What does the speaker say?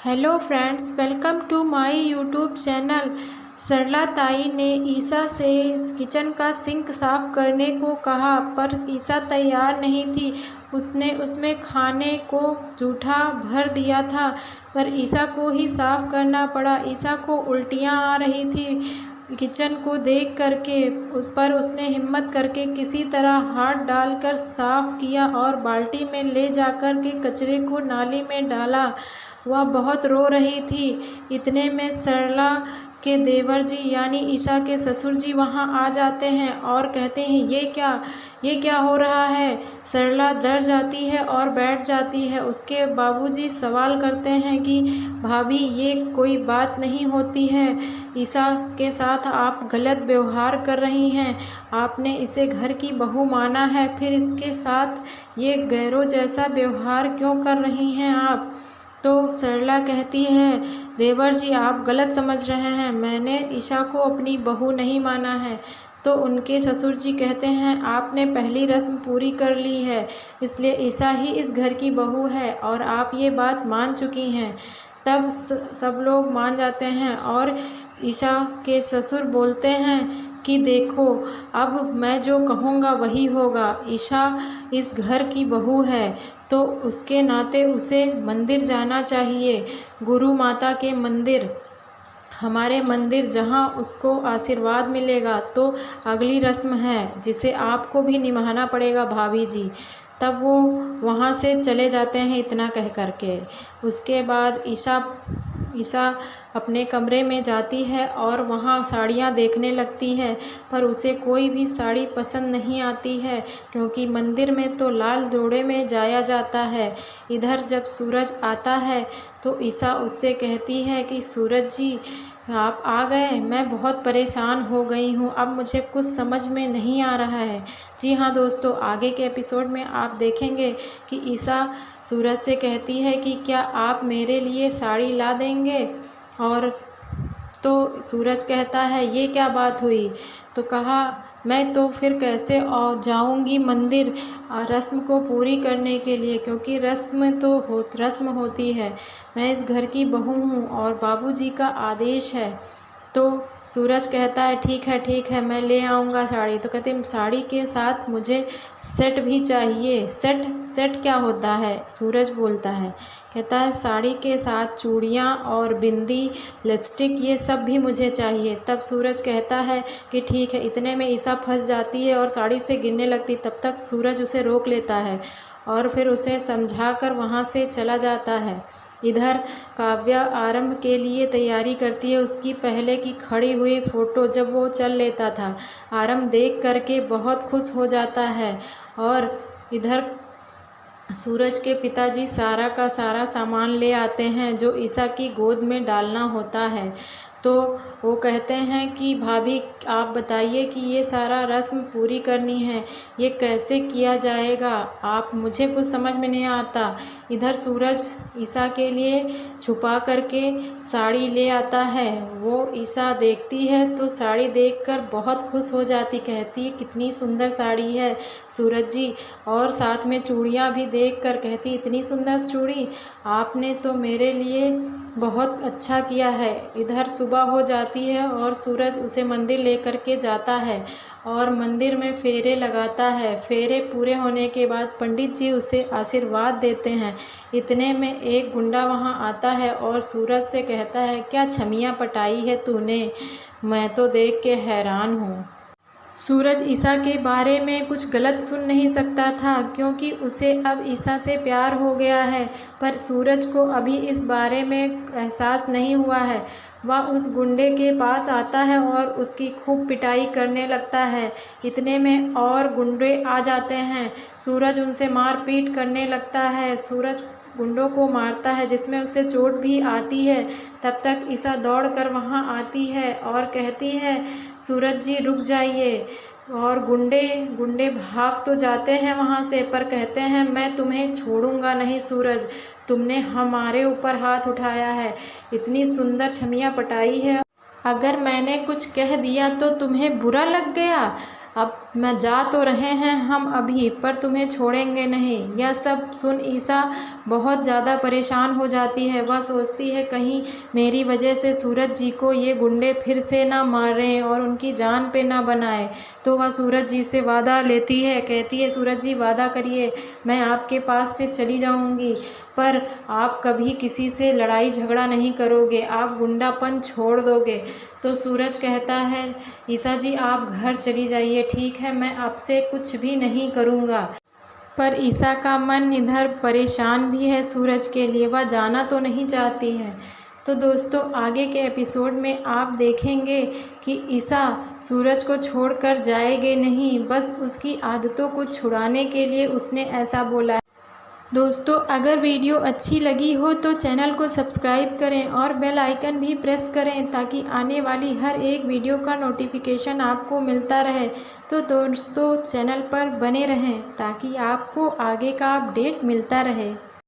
Hello friends, welcome to my YouTube channel. Sarla Tai ने ईसा से kitchen का सिंक साफ़ करने को कहा, पर ईसा तैयार नहीं थी। उसने उसमें खाने को जूठा भर दिया था, पर ईसा को ही साफ़ करना पड़ा। ईसा को उल्टियाँ आ रही थी किचन को देख करके, पर उसने हिम्मत करके किसी तरह हाथ डालकर साफ़ किया और बाल्टी में ले जाकर के कचरे को नाली में डाला। वह बहुत रो रही थी। इतने में सरला के देवर जी यानी ईशा के ससुर जी वहाँ आ जाते हैं और कहते हैं, ये क्या हो रहा है। सरला डर जाती है और बैठ जाती है। उसके बाबूजी सवाल करते हैं कि भाभी, ये कोई बात नहीं होती है। ईशा के साथ आप गलत व्यवहार कर रही हैं। आपने इसे घर की बहू माना है, फिर इसके साथ ये गैरों जैसा व्यवहार क्यों कर रही हैं आप। तो सरला कहती है, देवर जी आप गलत समझ रहे हैं, मैंने ईशा को अपनी बहू नहीं माना है। तो उनके ससुर जी कहते हैं, आपने पहली रस्म पूरी कर ली है, इसलिए ईशा ही इस घर की बहू है और आप ये बात मान चुकी हैं। तब सब लोग मान जाते हैं और ईशा के ससुर बोलते हैं कि देखो, अब मैं जो कहूँगा वही होगा। ईशा इस घर की बहू है, तो उसके नाते उसे मंदिर जाना चाहिए, गुरु माता के मंदिर, हमारे मंदिर, जहाँ उसको आशीर्वाद मिलेगा। तो अगली रस्म है जिसे आपको भी निभाना पड़ेगा भाभी जी। तब वो वहाँ से चले जाते हैं इतना कह कर के। उसके बाद ईशा अपने कमरे में जाती है और वहाँ साड़ियाँ देखने लगती है, पर उसे कोई भी साड़ी पसंद नहीं आती है, क्योंकि मंदिर में तो लाल जोड़े में जाया जाता है। इधर जब सूरज आता है तो ईशा उससे कहती है कि सूरज जी आप आ गए, मैं बहुत परेशान हो गई हूँ, अब मुझे कुछ समझ में नहीं आ रहा है। जी हाँ दोस्तों, आगे के एपिसोड में आप देखेंगे कि ईशा सूरज से कहती है कि क्या आप मेरे लिए साड़ी ला देंगे। और तो सूरज कहता है, ये क्या बात हुई। तो कहा, मैं तो फिर कैसे जाऊंगी मंदिर रस्म को पूरी करने के लिए, क्योंकि रस्म होती है। मैं इस घर की बहू हूँ और बाबूजी का आदेश है। तो सूरज कहता है, ठीक है, मैं ले आऊँगा साड़ी। तो कहते हैं, साड़ी के साथ मुझे सेट भी चाहिए। सेट क्या होता है, सूरज बोलता है। कहता है, साड़ी के साथ चूड़ियाँ और बिंदी, लिपस्टिक, ये सब भी मुझे चाहिए। तब सूरज कहता है कि ठीक है। इतने में ईशा फंस जाती है और साड़ी से गिरने लगती। तब तक सूरज उसे रोक लेता है और फिर उसे समझाकर वहाँ से चला जाता है। इधर काव्या आरंभ के लिए तैयारी करती है। उसकी पहले की खड़ी हुई फ़ोटो जब वो चल लेता था, आरंभ देख करके बहुत खुश हो जाता है। और इधर सूरज के पिताजी सारा का सारा सामान ले आते हैं जो ईशा की गोद में डालना होता है। तो वो कहते हैं कि भाभी आप बताइए कि ये सारा रस्म पूरी करनी है, ये कैसे किया जाएगा, आप, मुझे कुछ समझ में नहीं आता। इधर सूरज ईशा के लिए छुपा करके साड़ी ले आता है। वो ईशा देखती है तो साड़ी देखकर बहुत खुश हो जाती, कहती है, कितनी सुंदर साड़ी है सूरज जी। और साथ में चूड़ियाँ भी देख कर कहती, इतनी सुंदर चूड़ी, आपने तो मेरे लिए बहुत अच्छा किया है। इधर सुबह हो जाती है और सूरज उसे मंदिर लेकर के जाता है और मंदिर में फेरे लगाता है। फेरे पूरे होने के बाद पंडित जी उसे आशीर्वाद देते हैं। इतने में एक गुंडा वहां आता है और सूरज से कहता है, क्या छमियां पटाई है तूने, मैं तो देख के हैरान हूँ। सूरज ईशा के बारे में कुछ गलत सुन नहीं सकता था, क्योंकि उसे अब ईशा से प्यार हो गया है, पर सूरज को अभी इस बारे में एहसास नहीं हुआ है। वह उस गुंडे के पास आता है और उसकी खूब पिटाई करने लगता है। इतने में और गुंडे आ जाते हैं। सूरज उनसे मारपीट करने लगता है। सूरज गुंडों को मारता है, जिसमें उसे चोट भी आती है। तब तक ईशा दौड़ कर वहाँ आती है और कहती है, सूरज जी रुक जाइए। और गुंडे भाग तो जाते हैं वहाँ से, पर कहते हैं, मैं तुम्हें छोड़ूंगा नहीं सूरज, तुमने हमारे ऊपर हाथ उठाया है, इतनी सुंदर छमियां पटाई है, अगर मैंने कुछ कह दिया तो तुम्हें बुरा लग गया। अब मैं जा तो रहे हैं हम अभी, पर तुम्हें छोड़ेंगे नहीं। यह सब सुन ईसा बहुत ज़्यादा परेशान हो जाती है। वह सोचती है कहीं मेरी वजह से सूरज जी को ये गुंडे फिर से ना मारें और उनकी जान पे ना बनाए। तो वह सूरज जी से वादा लेती है, कहती है सूरज जी वादा करिए, मैं आपके पास से चली जाऊंगी, पर आप कभी किसी से लड़ाई झगड़ा नहीं करोगे, आप गुंडापन छोड़ दोगे। तो सूरज कहता है ईसा जी आप घर चली जाइए, ठीक है, मैं आपसे कुछ भी नहीं करूँगा। पर ईसा का मन इधर परेशान भी है सूरज के लिए, वह जाना तो नहीं चाहती है। तो दोस्तों आगे के एपिसोड में आप देखेंगे कि ईसा सूरज को छोड़कर जाएंगे नहीं, बस उसकी आदतों को छुड़ाने के लिए उसने ऐसा बोला है। दोस्तों अगर वीडियो अच्छी लगी हो तो चैनल को सब्सक्राइब करें और बेल आइकन भी प्रेस करें ताकि आने वाली हर एक वीडियो का नोटिफिकेशन आपको मिलता रहे। तो दोस्तों चैनल पर बने रहें ताकि आपको आगे का अपडेट मिलता रहे।